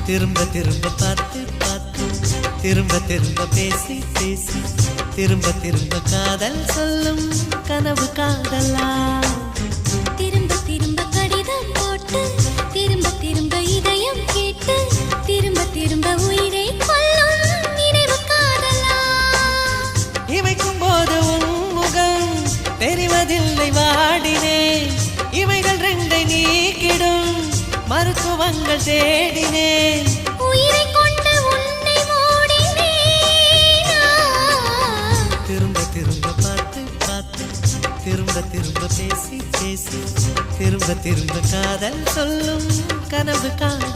திரும்ப திரும்ப பார்த்து பார்த்து திரும்ப திரும்ப பேசி பேசி திரும்ப திரும்ப காதல் சொல்லும் கனவு காதலா திரும்ப திரும்ப கடிதம் போட்டு திரும்ப திரும்ப இதயம் கேட்டு திரும்ப திரும்ப உயிரை கொல்லும் நினைவு காதலா இமைக்கும் போது உன் முகம் தெரிவதில்லை வாடினேன் இவைகள் ரெண்டை நீக்கிடும் மருத்துவங்கள் தேடினேன் உயிரை கொண்டு உன்னை ஓடினேனா திரும்ப திரும்ப பார்த்து பார்த்து திரும்ப திரும்ப பேசி பேசி திரும்ப திரும்ப காதல் சொல்லும் கனவு காதல்